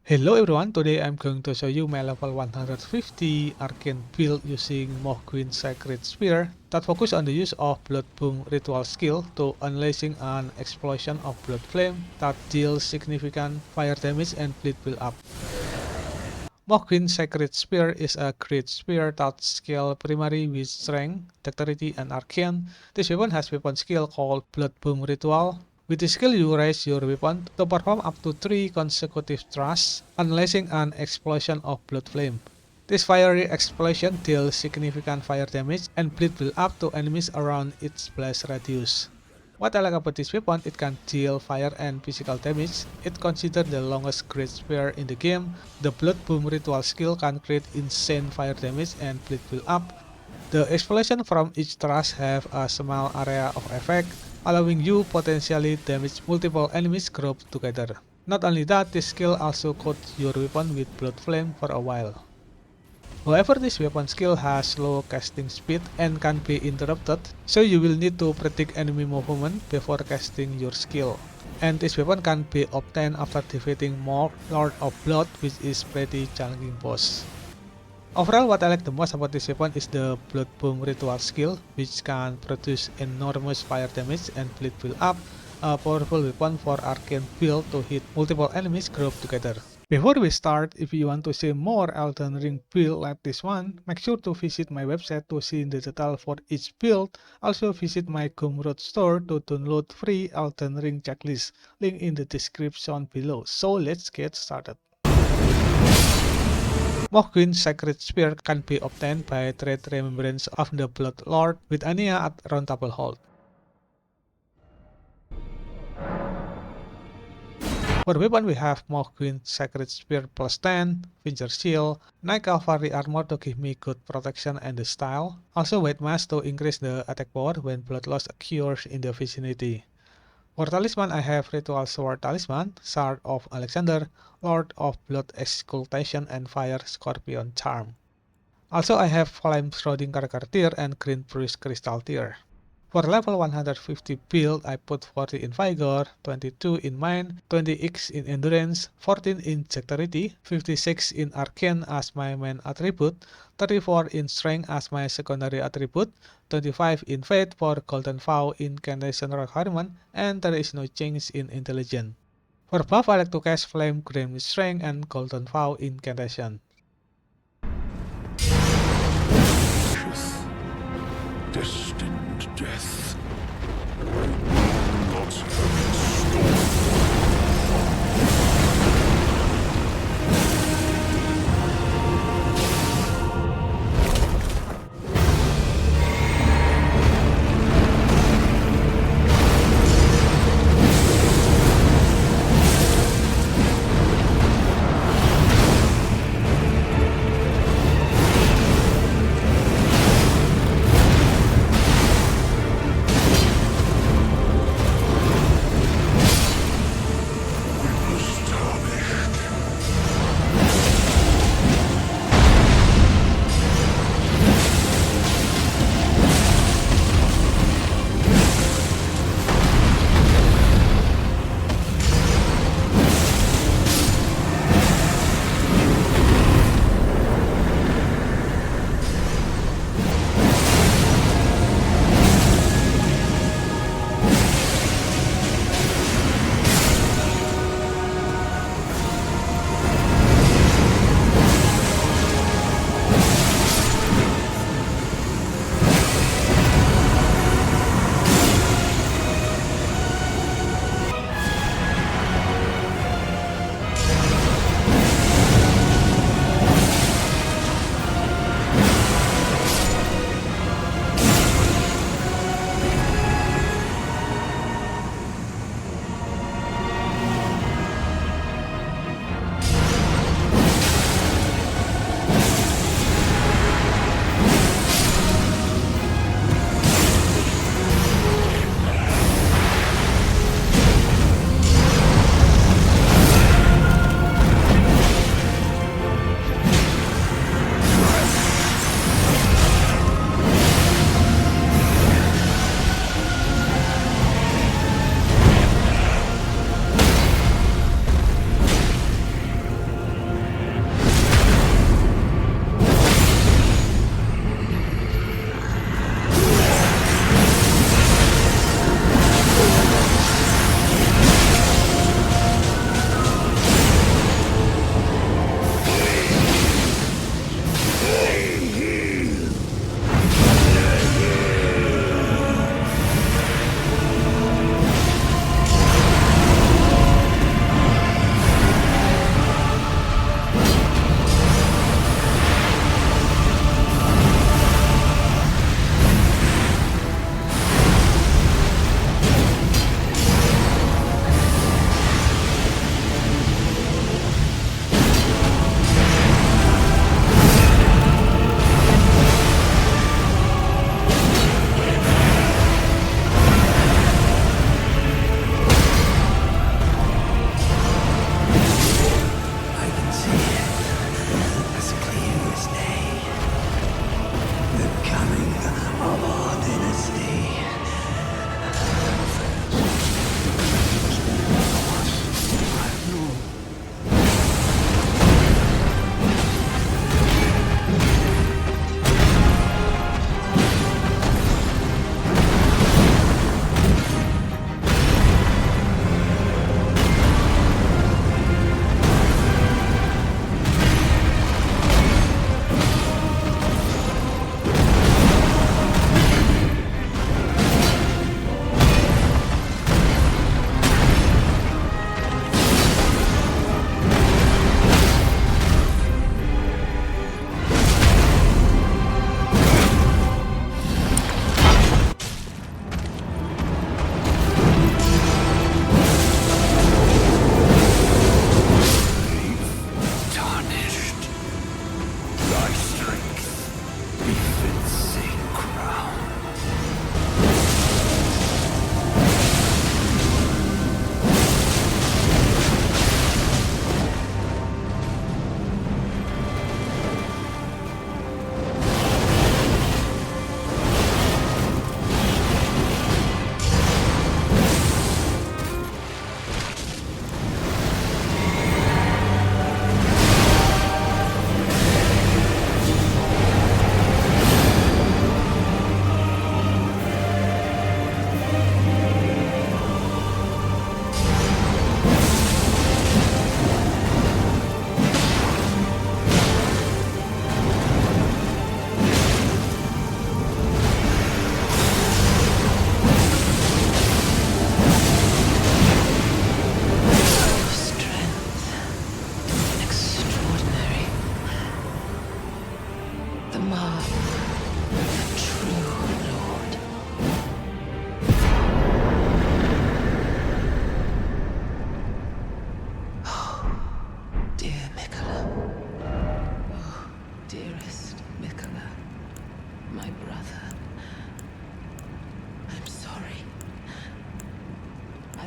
Hello everyone, today I'm going to show you my level 150 arcane build using Mohgwyn Sacred Spear that focus on the use of Blood Boom ritual skill to unleashing an explosion of blood flame that deals significant fire damage and bleed build up. Mohgwyn Sacred Spear is a great spear that scales primarily with strength, dexterity, and arcane. This weapon has weapon skill called Blood Boom Ritual. With this skill, you raise your weapon to perform up to 3 consecutive thrusts, unleashing an explosion of blood flame. This fiery explosion deals significant fire damage and bleed build up to enemies around its blast radius. What I like about this weapon, it can deal fire and physical damage. It considered the longest great spear in the game. The Blood Boom ritual skill can create insane fire damage and bleed build up. The explosion from each thrust have a small area of effect, allowing you potentially damage multiple enemies grouped together. Not only that, this skill also coats your weapon with blood flame for a while. However, this weapon skill has slow casting speed and can be interrupted, so you will need to predict enemy movement before casting your skill. And this weapon can be obtained after defeating Morg, Lord of Blood, which is pretty challenging boss. Overall, what I like the most about this weapon is the Blood Boom ritual skill, which can produce enormous fire damage and bleed build up, a powerful weapon for arcane build to hit multiple enemies grouped together. Before we start, if you want to see more Elden Ring build like this one, make sure to visit my website to see the detail for each build. Also visit my Gumroad store to download free Elden Ring checklist, link in the description below. So let's get started. Mohgwyn Sacred Spear can be obtained by trade Remembrance of the Blood Lord with Ania at Round Table Hold. For weapon, we have Mohgwyn Sacred Spear plus 10, Finger Shield, Knight Cavalry Armor to give me good protection and the style, also White Mask to increase the attack power when blood loss occurs in the vicinity. For Talisman, I have Ritual Sword Talisman, Shard of Alexander, Lord of Blood Excultation, and Fire Scorpion Charm. Also, I have Flame Schrodinger Tear and Green Bruise Crystal Tear. For level 150 build, I put 40 in Vigor, 22 in Mind, 20x in Endurance, 14 in Dexterity, 56 in Arcane as my main attribute, 34 in Strength as my secondary attribute, 25 in Faith for Golden Vow incantation requirement, and there is no change in Intelligence. For buff, I like to cast Flame Green Strength and Golden Vow incantation. Destined death. Not storm.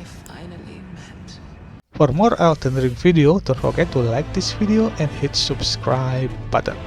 finally met. For more Elden Ring video, don't forget to like this video and hit subscribe button.